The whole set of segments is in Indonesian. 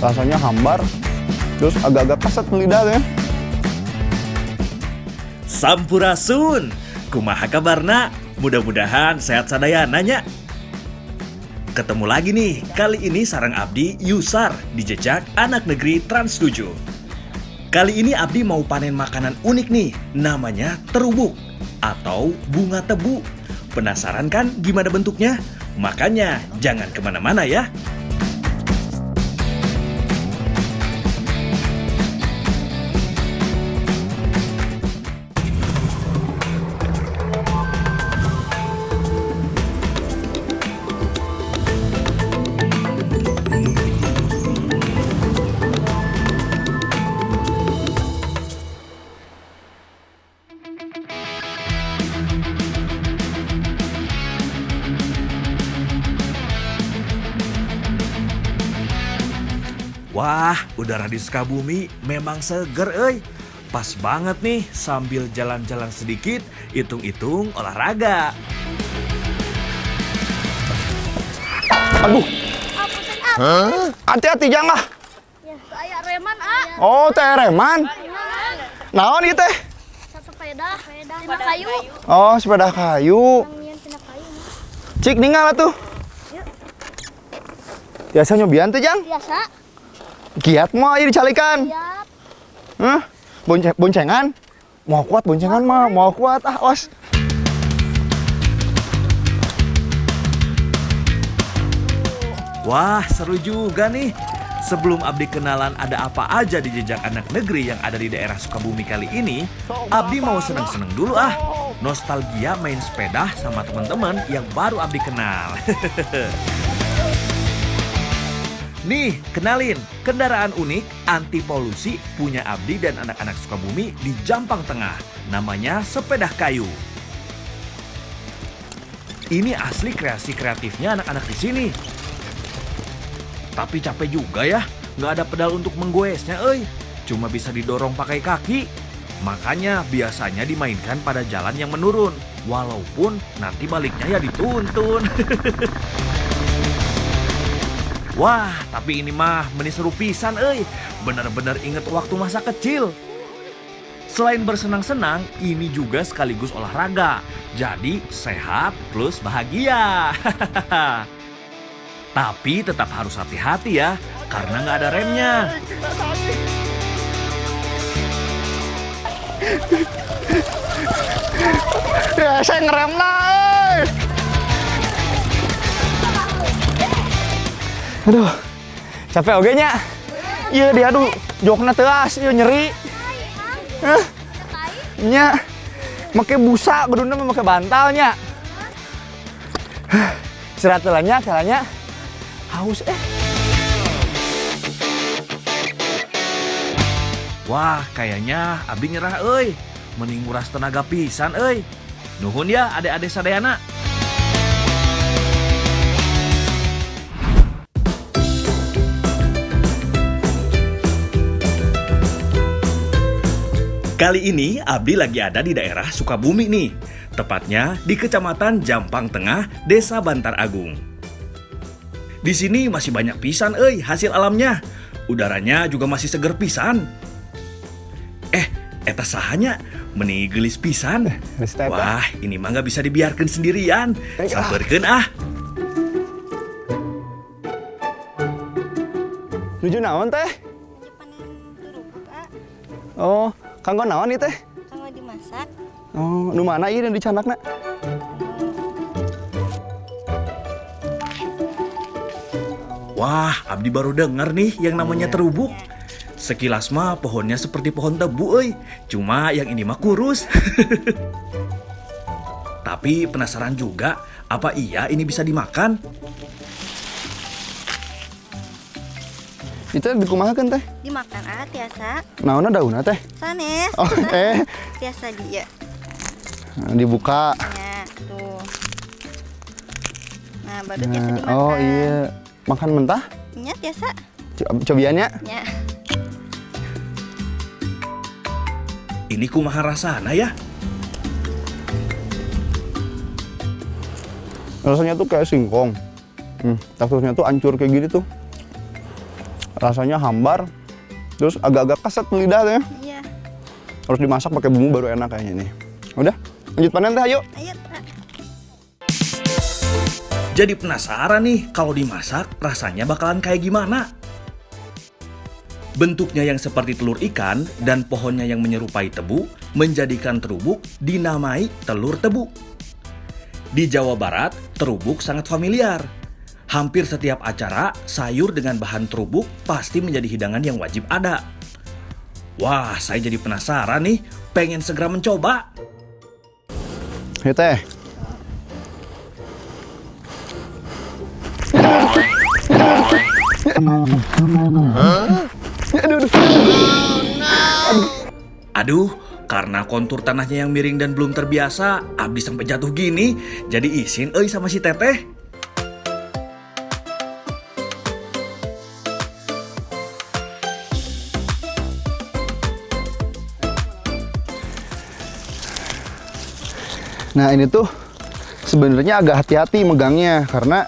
Rasanya hambar, terus agak-agak kasar lidahnya. Sampurasun, kumaha kabarna? Mudah-mudahan sehat sadayana nya. Ketemu lagi nih, kali ini sareng Abdi Yusar di Jejak Anak Negeri Trans 7. Kali ini Abdi mau panen makanan unik nih, namanya terubuk atau bunga tebu. Penasaran kan gimana bentuknya? Makanya jangan kemana-mana ya. Wah, udara di Sukabumi memang seger euy. Pas banget nih sambil jalan-jalan sedikit, hitung-hitung olahraga. Aduh. Hati-hati jangan. Ya, saya reman, ah. Oh, teh reman. Naon ieu teh? Sepeda, tina kayu. Oh, sepeda kayu. Nangieun tina kayu. Cik ningal atuh. Biasa nyobian teh, Jang? Biasa. Giat mah ieu dicalikan. Siap. Hah? Boncengan? Mau kuat boncengan mah, mau kuat os. Wah, seru juga nih. Sebelum Abdi kenalan ada apa aja di Jejak Anak Negeri yang ada di daerah Sukabumi kali ini, Abdi mau seneng-seneng dulu ah. Nostalgia main sepeda sama teman-teman yang baru Abdi kenal. Nih, kenalin, kendaraan unik anti polusi punya Abdi dan anak-anak Sukabumi di Jampang Tengah. Namanya sepeda kayu. Ini asli kreasi kreatifnya anak-anak di sini. Tapi capek juga ya, nggak ada pedal untuk menggoesnya, euy. Cuma bisa didorong pakai kaki. Makanya biasanya dimainkan pada jalan yang menurun. Walaupun nanti baliknya ya dituntun. Wah, tapi ini mah meni seru pisan euy. Bener-bener inget waktu masa kecil. Selain bersenang-senang, ini juga sekaligus olahraga. Jadi sehat plus bahagia. Tapi tetap harus hati-hati ya, karena nggak ada remnya. Ya, saya ngerem lah. Aduh, capek oge nya. Ieu dia aduh, jokna teu as, ieu nyeri. Hah? Nya. Make busa, kuduna mah make bantal nya. Istirahat heula nya, caranya. Haus Wah, kayaknya Abdi nyerah euy. Mending nguras tenaga pisan euy. Nuhun ya adek-adek sadayana. Kali ini Abdi lagi ada di daerah Sukabumi nih. Tepatnya di Kecamatan Jampang Tengah, Desa Bantar Agung. Di sini masih banyak pisan euy hasil alamnya. Udaranya juga masih seger pisan. Eta sahanya meni geulis pisan. Wah, ini mah nggak bisa dibiarkan sendirian. Sampeurkeun ah. Nuju naon teh? Panen terubuk, ah. Oh, kanggo naon ieu teh? Kanggo dimasak. Oh, nu mana ieu yang dicanakna? Wah, Abdi baru denger nih yang namanya terubuk. Sekilas mah pohonnya seperti pohon tebu euy. Cuma yang ini mah kurus. Tapi penasaran juga, apa iya ini bisa dimakan? Itu dikumahakeun teh? Dimakan, ah, tiasa. Naonna daunna teh? Sanes. Oh, Tiasa dia. Dibuka. Ya, tuh. Nah, baru tiasa dimakan. Oh iya, makan mentah? Nya tiasa. Cobiannya? Ya. Ini kumaha rasana ya? Rasanya tuh kayak singkong. Teksturnya tuh hancur kayak gini tuh. Rasanya hambar, terus agak-agak keset lidah tuh ya. Iya. Harus dimasak pakai bumbu baru enak kayaknya nih. Udah, lanjut panen teh, ayo. Ayo, Kak. Jadi penasaran nih kalau dimasak rasanya bakalan kayak gimana? Bentuknya yang seperti telur ikan dan pohonnya yang menyerupai tebu menjadikan terubuk dinamai telur tebu. Di Jawa Barat, terubuk sangat familiar. Hampir setiap acara, sayur dengan bahan terubuk pasti menjadi hidangan yang wajib ada. Wah, saya jadi penasaran nih, pengen segera mencoba. Ayo teh. Aduh, karena kontur tanahnya yang miring dan belum terbiasa, abis sampai jatuh gini, jadi izin sama si teteh. Nah ini tuh sebenarnya agak hati-hati megangnya karena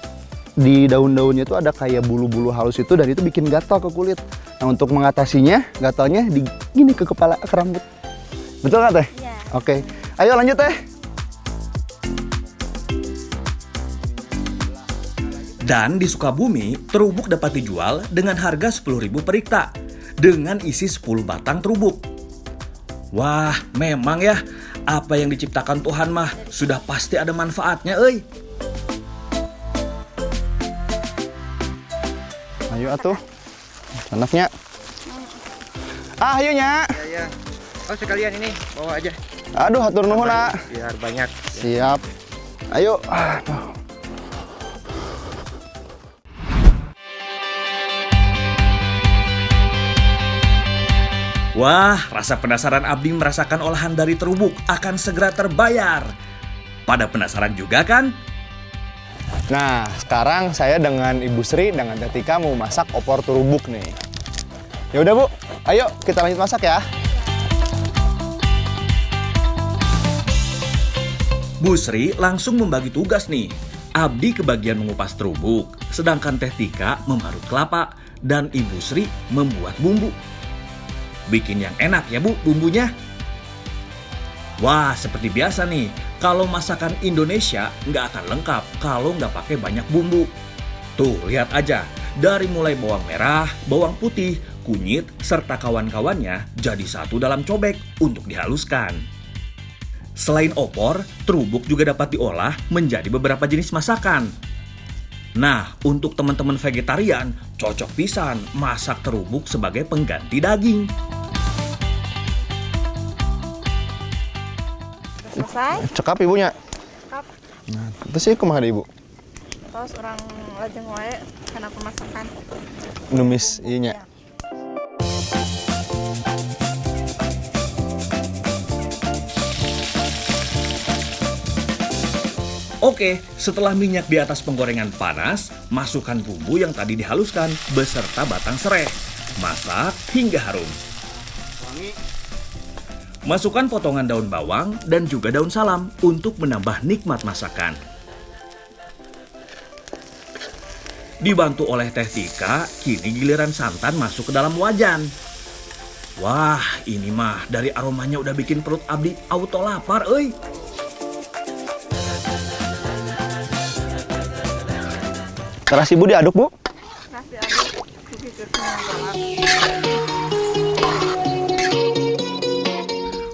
di daun-daunnya tuh ada kayak bulu-bulu halus itu dan itu bikin gatal ke kulit. Nah untuk mengatasinya gatalnya di gini ke kepala, ke rambut. Betul nggak teh? Iya. Oke, ayo lanjut teh. Dan di Sukabumi, terubuk dapat dijual dengan harga 10.000 per ikta dengan isi 10 batang terubuk. Wah, memang ya, apa yang diciptakan Tuhan mah sudah pasti ada manfaatnya, euy. Ayo atuh, anaknya. Ah, ayo nya. Ya. Oh sekalian ini bawa aja. Aduh, hatur nuhun nak. Biar banyak. Siap. Ayo. Aduh. Wah, rasa penasaran Abdi merasakan olahan dari terubuk akan segera terbayar. Pada penasaran juga kan? Nah, sekarang saya dengan Ibu Sri dengan Tetika mau masak opor terubuk nih. Ya udah Bu, ayo kita lanjut masak ya. Bu Sri langsung membagi tugas nih. Abdi kebagian mengupas terubuk, sedangkan Teh Tika memarut kelapa dan Ibu Sri membuat bumbu. Bikin yang enak ya Bu bumbunya. Wah, seperti biasa nih, kalau masakan Indonesia nggak akan lengkap kalau nggak pakai banyak bumbu. Tuh, lihat aja, dari mulai bawang merah, bawang putih, kunyit, serta kawan-kawannya jadi satu dalam cobek untuk dihaluskan. Selain opor, terubuk juga dapat diolah menjadi beberapa jenis masakan. Nah, untuk teman-teman vegetarian, cocok pisan masak terubuk sebagai pengganti daging. Selesai. Cekap ibunya. Kap. Nah, itu sih kumaha deh, Ibu? Terus orang lajeng wae karena pemasakan. Numis ieu nya. Ya. Oke, setelah minyak di atas penggorengan panas, masukkan bumbu yang tadi dihaluskan beserta batang serai. Masak hingga harum. Masukkan potongan daun bawang dan juga daun salam untuk menambah nikmat masakan. Dibantu oleh Teh Tika, kini giliran santan masuk ke dalam wajan. Wah, ini mah dari aromanya udah bikin perut Abdi auto lapar, euy. Terus Ibu diaduk, Bu. Kasih aduk.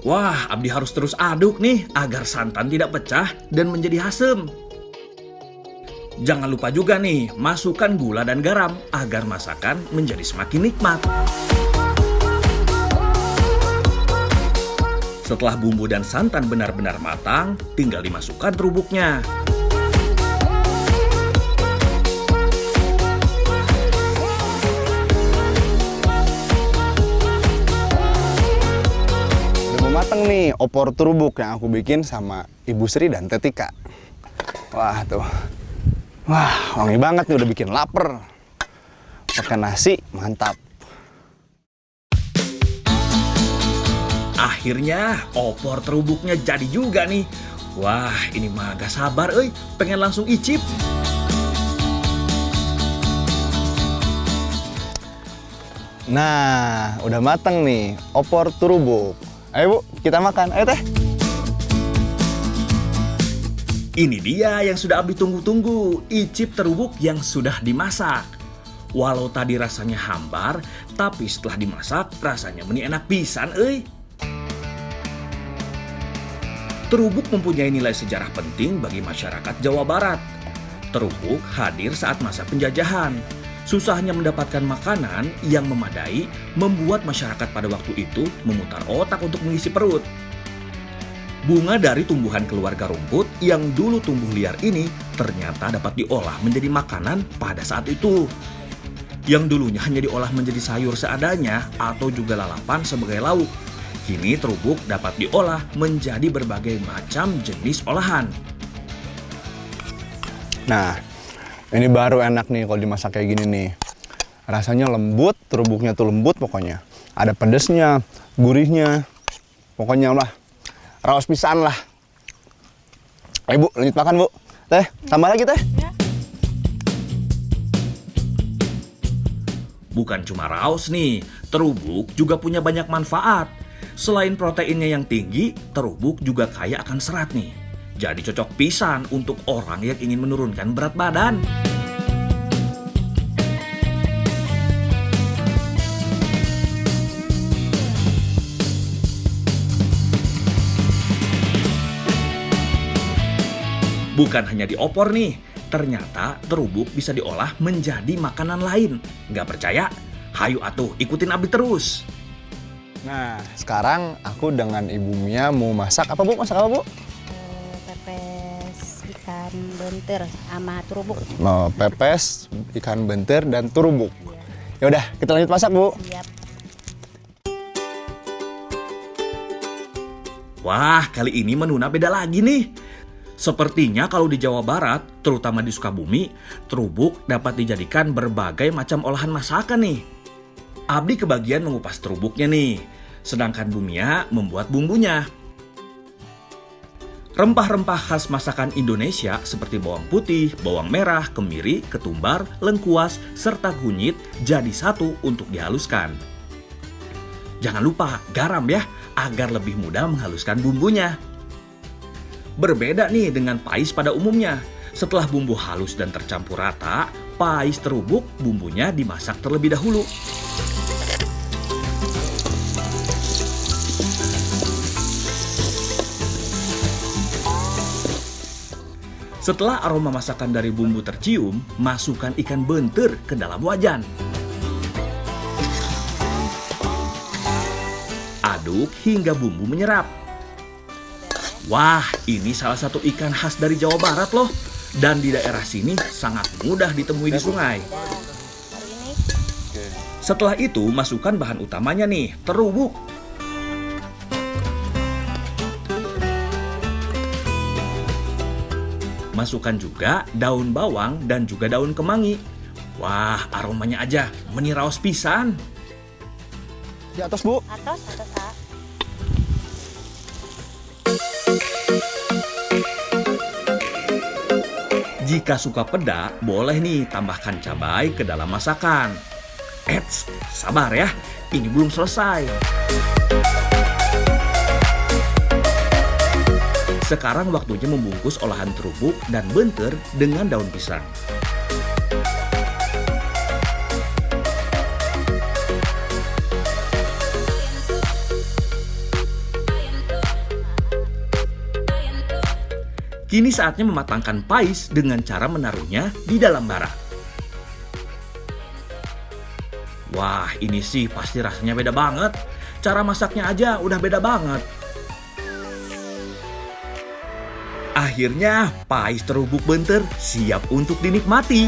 Wah, Abdi harus terus aduk nih agar santan tidak pecah dan menjadi asem. Jangan lupa juga nih, masukkan gula dan garam agar masakan menjadi semakin nikmat. Setelah bumbu dan santan benar-benar matang, tinggal dimasukkan terubuknya. Mateng nih opor terubuk yang aku bikin sama Ibu Sri dan Tetika. Wah tuh, wah wangi banget nih, udah bikin lapar. Pakai nasi mantap. Akhirnya opor terubuknya jadi juga nih. Wah, ini mah gak sabar, pengen langsung icip. Nah, udah mateng nih opor terubuk. Ayo Bu, kita makan. Ayo Teh. Ini dia yang sudah Abdi tunggu-tunggu, icip terubuk yang sudah dimasak. Walau tadi rasanya hambar, tapi setelah dimasak rasanya meni enak pisan euy. Terubuk mempunyai nilai sejarah penting bagi masyarakat Jawa Barat. Terubuk hadir saat masa penjajahan. Susahnya mendapatkan makanan yang memadai membuat masyarakat pada waktu itu memutar otak untuk mengisi perut. Bunga dari tumbuhan keluarga rumput yang dulu tumbuh liar ini ternyata dapat diolah menjadi makanan pada saat itu. Yang dulunya hanya diolah menjadi sayur seadanya atau juga lalapan sebagai lauk. Kini terubuk dapat diolah menjadi berbagai macam jenis olahan. Nah, ini baru enak nih kalau dimasak kayak gini nih. Rasanya lembut, terubuknya tuh lembut pokoknya. Ada pedesnya, gurihnya, pokoknya lah. Raos pisan lah. Ayo Bu, lanjut makan Bu. Teh, tambah lagi Teh. Ya. Bukan cuma raos nih, terubuk juga punya banyak manfaat. Selain proteinnya yang tinggi, terubuk juga kaya akan serat nih. Jadi cocok pisan untuk orang yang ingin menurunkan berat badan. Bukan hanya diopor nih, ternyata terubuk bisa diolah menjadi makanan lain. Nggak percaya? Hayu atuh, ikutin Abdi terus. Nah, sekarang aku dengan Ibu Mia mau masak apa Bu? Masak apa Bu? Pepes ikan bentir sama terubuk. Mau pepes, ikan bentir, dan terubuk. Ya udah, kita lanjut masak Bu. Siap. Wah, kali ini menuna beda lagi nih. Sepertinya kalau di Jawa Barat, terutama di Sukabumi, terubuk dapat dijadikan berbagai macam olahan masakan nih. Abdi kebagian mengupas terubuknya nih, sedangkan Bu Mia membuat bumbunya. Rempah-rempah khas masakan Indonesia seperti bawang putih, bawang merah, kemiri, ketumbar, lengkuas, serta kunyit jadi satu untuk dihaluskan. Jangan lupa garam ya, agar lebih mudah menghaluskan bumbunya. Berbeda nih dengan pais pada umumnya. Setelah bumbu halus dan tercampur rata, pais terubuk bumbunya dimasak terlebih dahulu. Setelah aroma masakan dari bumbu tercium, masukkan ikan bentir ke dalam wajan. Aduk hingga bumbu menyerap. Wah, ini salah satu ikan khas dari Jawa Barat loh. Dan di daerah sini sangat mudah ditemui di sungai. Setelah itu, masukkan bahan utamanya nih, terubuk. Masukkan juga daun bawang dan juga daun kemangi. Wah, aromanya aja meniraos pisan. Di atas Bu. Atas A. Jika suka pedas, boleh nih tambahkan cabai ke dalam masakan. Eits, sabar ya, ini belum selesai. Sekarang waktunya membungkus olahan terubuk dan bentir dengan daun pisang. Kini saatnya mematangkan pais dengan cara menaruhnya di dalam bara. Wah, ini sih pasti rasanya beda banget. Cara masaknya aja udah beda banget. Akhirnya, pais terubuk bentir siap untuk dinikmati.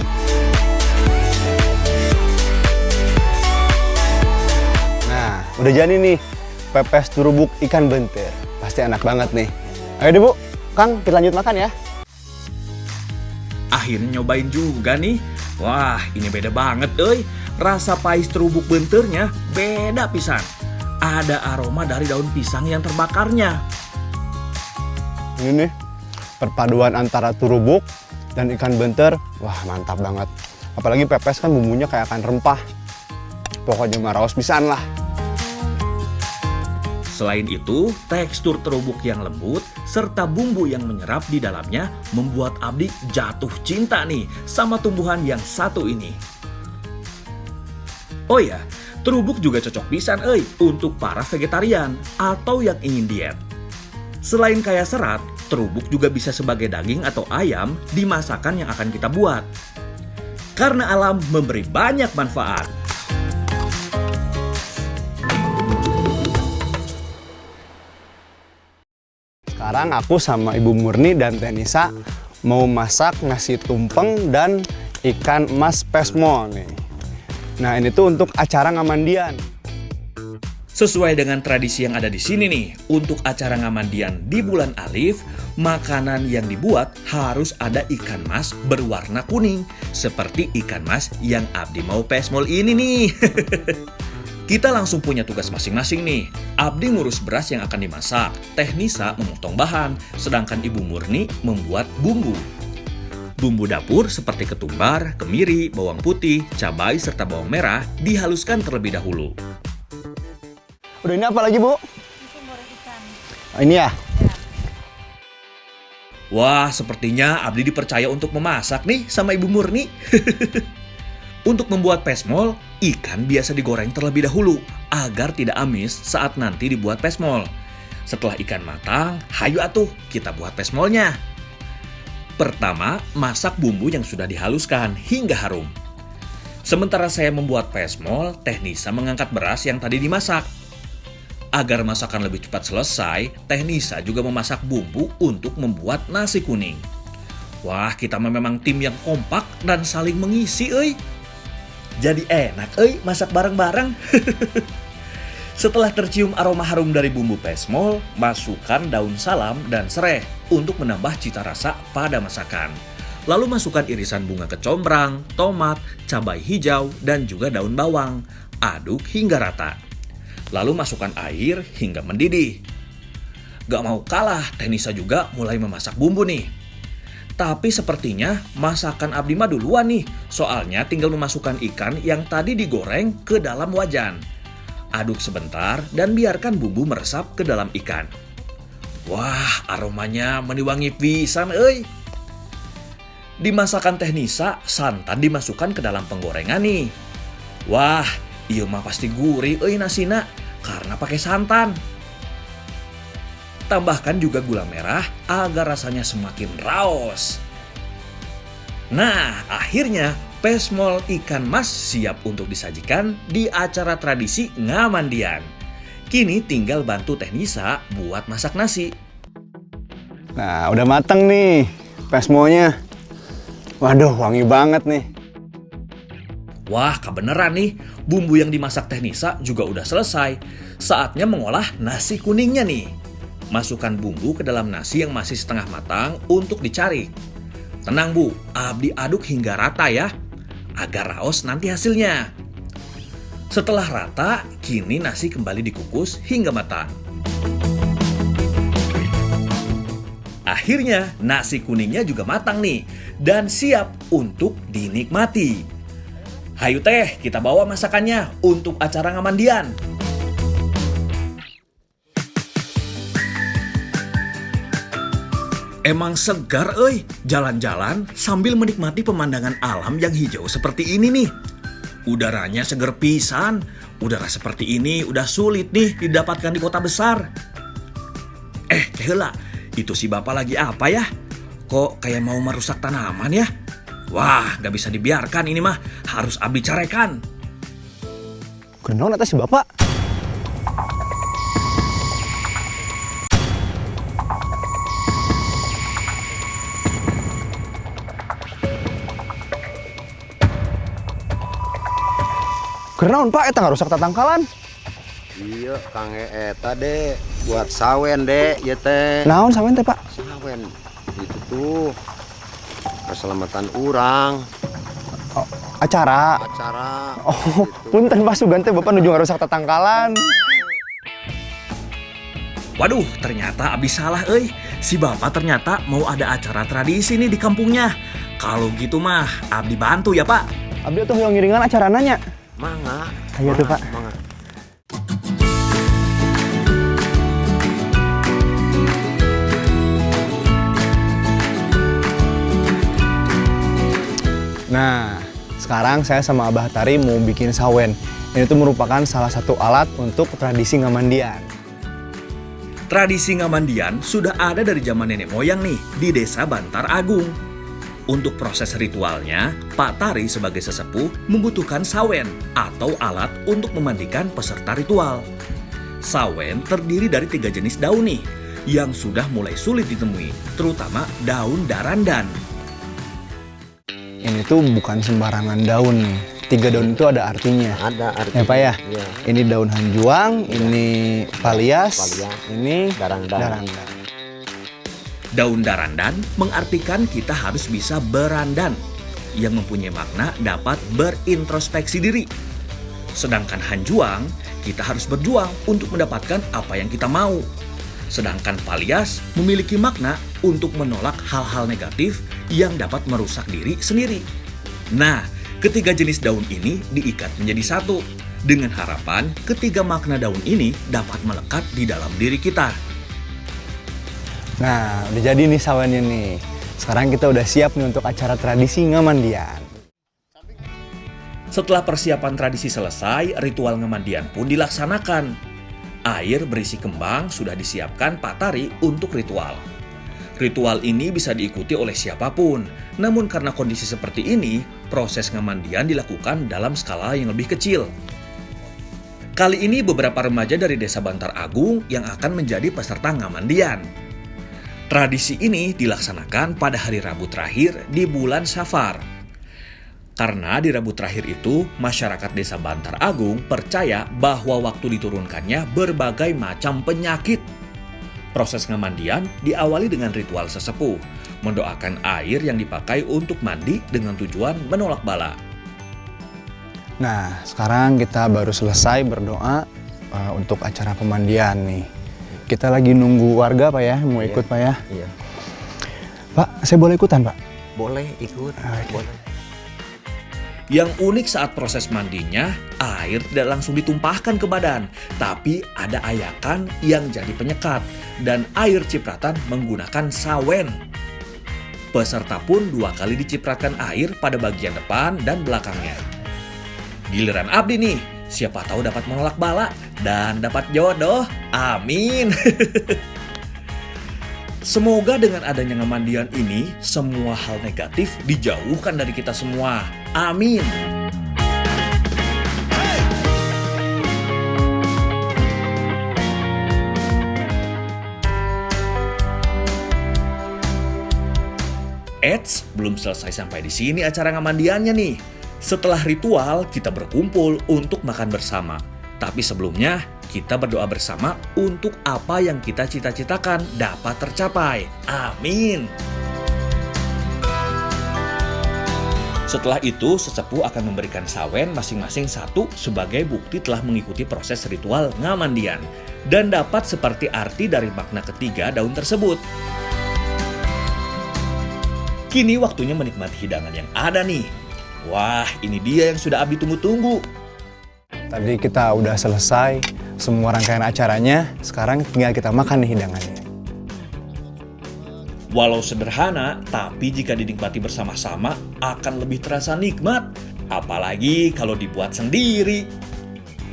Nah, udah jadi nih pepes terubuk ikan bentir. Pasti enak banget nih. Ayo deh Bu, Kang, kita lanjut makan ya. Akhirnya nyobain juga nih. Wah, ini beda banget euy. Rasa pais terubuk bentirnya beda pisan. Ada aroma dari daun pisang yang terbakarnya. Ini nih, perpaduan antara terubuk dan ikan bentir. Wah, mantap banget. Apalagi pepes kan bumbunya kayak akan rempah. pokoknya mah raos pisan lah. Selain itu, tekstur terubuk yang lembut serta bumbu yang menyerap di dalamnya membuat Abdi jatuh cinta nih sama tumbuhan yang satu ini. Oh ya, terubuk juga cocok pisan untuk para vegetarian atau yang ingin diet. Selain kaya serat, terubuk juga bisa sebagai daging atau ayam di masakan yang akan kita buat. Karena alam memberi banyak manfaat. Sekarang aku sama Ibu Murni dan Teh Nisa mau masak nasi tumpeng dan ikan emas pesmol nih. Nah ini tuh untuk acara ngamandian. Sesuai dengan tradisi yang ada di sini nih, untuk acara ngamandian di bulan Alif, makanan yang dibuat harus ada ikan mas berwarna kuning, seperti ikan mas yang Abdi mau pesmol ini nih. Kita langsung punya tugas masing-masing nih. Abdi ngurus beras yang akan dimasak, Teh Nisa memotong bahan, sedangkan Ibu Murni membuat bumbu. Bumbu dapur seperti ketumbar, kemiri, bawang putih, cabai, serta bawang merah dihaluskan terlebih dahulu. Udah ini apa lagi Bu? Sumur ikan. Oh, ini ya? Wah, sepertinya Abdi dipercaya untuk memasak nih sama Ibu Murni. Untuk membuat pesmol, ikan biasa digoreng terlebih dahulu agar tidak amis saat nanti dibuat pesmol. Setelah ikan matang, hayu atuh kita buat pesmolnya. Pertama, masak bumbu yang sudah dihaluskan hingga harum. Sementara saya membuat pesmol, Teh Nisa mengangkat beras yang tadi dimasak. Agar masakan lebih cepat selesai, Teh Nisa juga memasak bumbu untuk membuat nasi kuning. Wah, kita memang tim yang kompak dan saling mengisi, Jadi enak, masak bareng-bareng. Setelah tercium aroma harum dari bumbu pesmol, masukkan daun salam dan serai untuk menambah cita rasa pada masakan. Lalu masukkan irisan bunga kecombrang, tomat, cabai hijau, dan juga daun bawang. Aduk hingga rata. Lalu masukkan air hingga mendidih. Gak mau kalah, Teh Nisa juga mulai memasak bumbu nih. Tapi sepertinya masakan Abdi mah duluan nih, soalnya tinggal memasukkan ikan yang tadi digoreng ke dalam wajan. Aduk sebentar dan biarkan bumbu meresap ke dalam ikan. Wah, aromanya meniwangi pisan, Di masakan Teh Nisa, santan dimasukkan ke dalam penggorengan nih. Wah, iya mah pasti gurih nasina karena pakai santan. Tambahkan juga gula merah agar rasanya semakin raos. Nah, akhirnya pesmol ikan mas siap untuk disajikan di acara tradisi ngamandian. Kini tinggal bantu Teh Nisa buat masak nasi. Nah udah mateng nih pesmolnya. Waduh wangi banget nih. Wah, kebeneran nih, bumbu yang dimasak Teh Nisa juga udah selesai. Saatnya mengolah nasi kuningnya nih. Masukkan bumbu ke dalam nasi yang masih setengah matang untuk dicari. Tenang Bu, Abdi aduk hingga rata ya, agar raos nanti hasilnya. Setelah rata, kini nasi kembali dikukus hingga matang. Akhirnya, nasi kuningnya juga matang nih, dan siap untuk dinikmati. Hayu Teh, kita bawa masakannya untuk acara ngamandian. Emang segar jalan-jalan sambil menikmati pemandangan alam yang hijau seperti ini nih. Udaranya seger pisan. Udara seperti ini udah sulit nih didapatkan di kota besar. Kehela, itu si bapak lagi apa ya? Kok kayak mau merusak tanaman ya? Wah, gak bisa dibiarkan ini mah, harus Abdi carekan. Kenaon atas si bapak? Kenaon Pak, eta ngarusak tatangkalan. Iya, Kang eta deh buat sawen deh, ya teh. Naon sawen teh Pak? Sawen itu tuh keselamatan orang. Oh, acara. Oh, gitu. punten Pak Sugan teh Bapak nuju ngarusak tatangkalan. Waduh, ternyata Abdi salah Si bapak ternyata mau ada acara tradisi nih di kampungnya. Kalau gitu mah, Abdi bantu ya Pak. Abdi tuh yang ngiringan acara nanya. Mangga. Ayo tuh, Pak. Mangga. Nah, sekarang saya sama Abah Tari mau bikin sawen. Ini tuh merupakan salah satu alat untuk tradisi ngamandian. Tradisi ngamandian sudah ada dari zaman nenek moyang nih di desa Bantar Agung. Untuk proses ritualnya, Pak Tari sebagai sesepuh membutuhkan sawen atau alat untuk memandikan peserta ritual. Sawen terdiri dari 3 jenis daun nih yang sudah mulai sulit ditemui, terutama daun darandan. Ini tuh bukan sembarangan daun nih. 3 daun itu ada artinya. Ada artinya. Ya Pak ya? Iya. Ini daun hanjuang, ini palias, Palias, ini darandan. darandan. Daun darandan mengartikan kita harus bisa berandan, yang mempunyai makna dapat berintrospeksi diri. Sedangkan hanjuang, kita harus berjuang untuk mendapatkan apa yang kita mau. Sedangkan palias memiliki makna untuk menolak hal-hal negatif yang dapat merusak diri sendiri. Nah, ketiga jenis daun ini diikat menjadi satu, dengan harapan ketiga makna daun ini dapat melekat di dalam diri kita. Nah, udah jadi nih sawennya nih. Sekarang kita udah siap nih untuk acara tradisi ngamandian. Setelah persiapan tradisi selesai, ritual ngamandian pun dilaksanakan. Air berisi kembang sudah disiapkan Pak Tari untuk ritual. Ritual ini bisa diikuti oleh siapapun, namun karena kondisi seperti ini, proses ngamandian dilakukan dalam skala yang lebih kecil. Kali ini beberapa remaja dari Desa Bantar Agung yang akan menjadi peserta ngamandian. Tradisi ini dilaksanakan pada hari Rabu terakhir di bulan Safar. Karena di Rabu terakhir itu, masyarakat Desa Bantar Agung percaya bahwa waktu diturunkannya berbagai macam penyakit. Proses ngamandian diawali dengan ritual sesepuh, mendoakan air yang dipakai untuk mandi dengan tujuan menolak bala. Nah, sekarang kita baru selesai berdoa untuk acara pemandian nih. Kita lagi nunggu warga Pak ya, mau ikut Pak ya. Iya. Pak, saya boleh ikutan Pak? Boleh ikut. Oke. Boleh. Yang unik saat proses mandinya, air tidak langsung ditumpahkan ke badan, tapi ada ayakan yang jadi penyekat, dan air cipratan menggunakan sawen. Peserta pun 2 kali dicipratkan air pada bagian depan dan belakangnya. Giliran Abdi nih, siapa tahu dapat menolak bala dan dapat jodoh. Amin. Semoga dengan adanya ngamandian ini, semua hal negatif dijauhkan dari kita semua. Amin. Eits, belum selesai sampai di sini acara ngamandiannya nih. Setelah ritual, kita berkumpul untuk makan bersama. Tapi sebelumnya, kita berdoa bersama untuk apa yang kita cita-citakan dapat tercapai. Amin. Setelah itu, sesepuh akan memberikan sawen masing-masing 1 sebagai bukti telah mengikuti proses ritual ngamandian. Dan dapat seperti arti dari makna ketiga daun tersebut. Kini waktunya menikmati hidangan yang ada nih. Wah, ini dia yang sudah Abdi tunggu-tunggu. Tadi kita udah selesai semua rangkaian acaranya, sekarang tinggal kita makan nih hidangannya. Walau sederhana, tapi jika dinikmati bersama-sama akan lebih terasa nikmat. Apalagi kalau dibuat sendiri.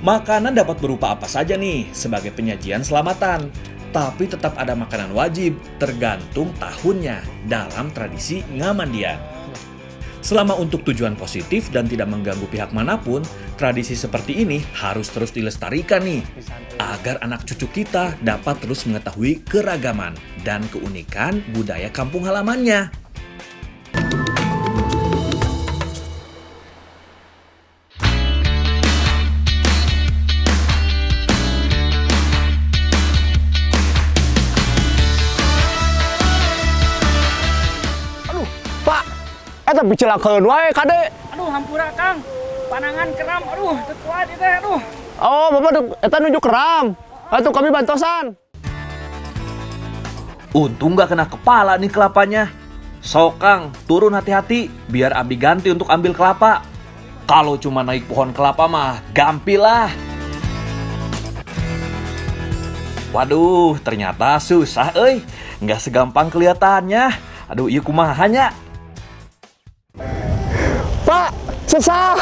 Makanan dapat berupa apa saja nih sebagai penyajian selamatan. Tapi tetap ada makanan wajib tergantung tahunnya dalam tradisi ngamandian. Selama untuk tujuan positif dan tidak mengganggu pihak manapun, tradisi seperti ini harus terus dilestarikan nih, agar anak cucu kita dapat terus mengetahui keragaman dan keunikan budaya kampung halamannya. Pak, tapi celakeun wae kade. Aduh, hampura Kang. Panangan keram, aduh, teu kuat itu, aduh. Oh, Bapak eta nunjuk keram. Atuh kami bantosan. Untung gak kena kepala nih kelapanya. Sok Kang, turun hati-hati biar Abdi ganti untuk ambil kelapa. Kalau cuma naik pohon kelapa mah gampil lah. Waduh, ternyata susah euy. Nggak segampang kelihatannya. Aduh, ieu kumahanya. Pak, susah.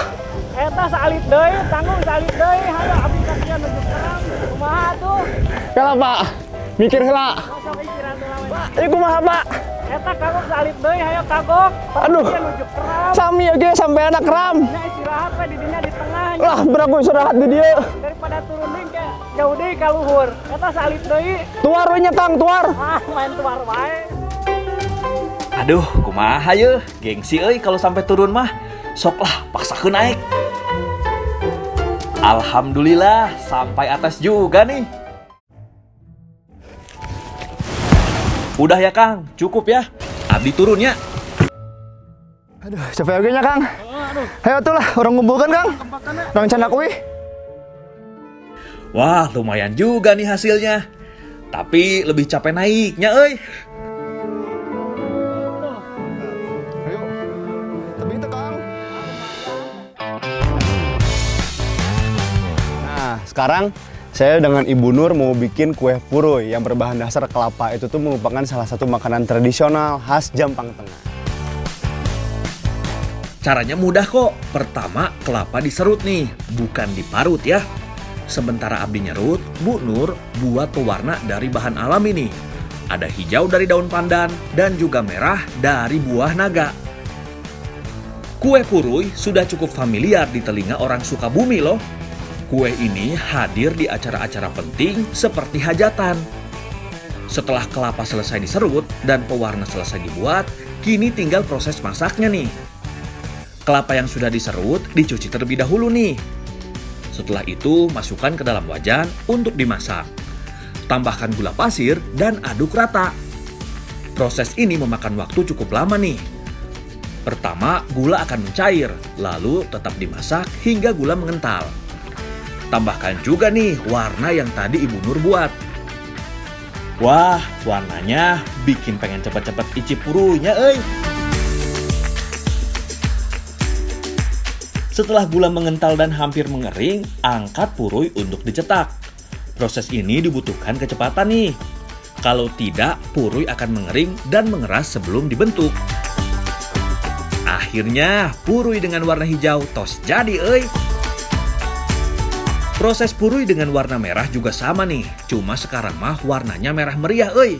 Eta salit deui, tanggung salit deui. Hayo abdi kasihan nuju kerang. Kumaha tuh? Kalah Pak, mikir heula. Sok pikiran teh lawan. Ieu kumaha Pak? Eta kagok salit deui, hayo kagok. Aduh. Kasihan nuju kerang. Sami oge sampai anak kram. Nya istirahat we di dinya di tengah. Lah, beraku istirahat di dieu. Daripada turun deui ke jauh deui ka luhur. Eta salit deui. Tuar we nya Kang, tuar. Ah, main tuar wae. Aduh, kumaha ye? Gengsi euy kalau sampai turun mah. Sok lah, paksakeun naik. Alhamdulillah, sampai atas juga nih. Udah ya Kang, cukup ya. Abdi turunnya. Aduh, capek oge nya Kang. Ayo tuh lah, orang ngumpulkan Kang. Orang canda kuih. Wah, lumayan juga nih hasilnya. Tapi lebih capek naiknya, euy. Ayo, tebing itu Kang. Nah, sekarang saya dengan Ibu Nur mau bikin kue puruy yang berbahan dasar kelapa. Itu tuh merupakan salah satu makanan tradisional khas Jampang Tengah. Caranya mudah kok. Pertama, kelapa diserut nih, bukan diparut ya. Sementara Abdi nyerut, Bu Nur buat pewarna dari bahan alami nih. Ada hijau dari daun pandan dan juga merah dari buah naga. Kue puruy sudah cukup familiar di telinga orang Sukabumi loh. Kue ini hadir di acara-acara penting seperti hajatan. Setelah kelapa selesai diserut dan pewarna selesai dibuat, kini tinggal proses masaknya nih. Kelapa yang sudah diserut dicuci terlebih dahulu nih. Setelah itu masukkan ke dalam wajan untuk dimasak. Tambahkan gula pasir dan aduk rata. Proses ini memakan waktu cukup lama nih. Pertama, gula akan mencair, lalu tetap dimasak hingga gula mengental. Tambahkan juga nih warna yang tadi Ibu Nur buat. Wah, warnanya bikin pengen cepet-cepet icip purunya, euy. Setelah gula mengental dan hampir mengering, angkat puruy untuk dicetak. Proses ini dibutuhkan kecepatan nih. Kalau tidak, puruy akan mengering dan mengeras sebelum dibentuk. Akhirnya, puruy dengan warna hijau tos jadi, euy. Proses puruy dengan warna merah juga sama nih, cuma sekarang mah warnanya merah meriah, euy.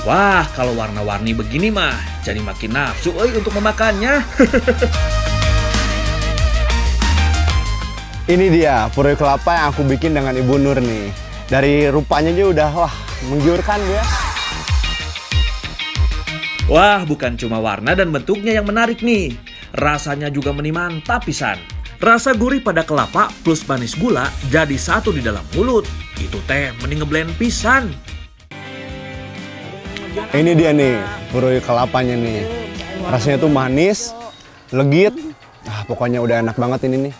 Wah, kalau warna-warni begini mah jadi makin nafsu euy untuk memakannya. Ini dia puruy kelapa yang aku bikin dengan Ibu Nur nih. Dari rupanya aja udah wah menggiurkan ya. Wah, bukan cuma warna dan bentuknya yang menarik nih. Rasanya juga mantap pisan. Rasa gurih pada kelapa plus manis gula jadi satu di dalam mulut. Itu teh mending ngeblend pisan. Ini dia nih puruy kelapanya nih. Rasanya tuh manis, legit. Pokoknya udah enak banget ini nih.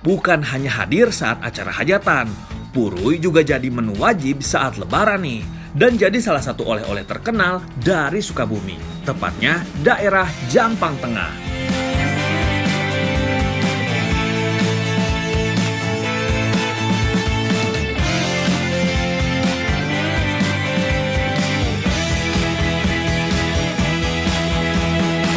Bukan hanya hadir saat acara hajatan, puruy juga jadi menu wajib saat lebaran nih. Dan jadi salah satu oleh-oleh terkenal dari Sukabumi, tepatnya daerah Jampang Tengah.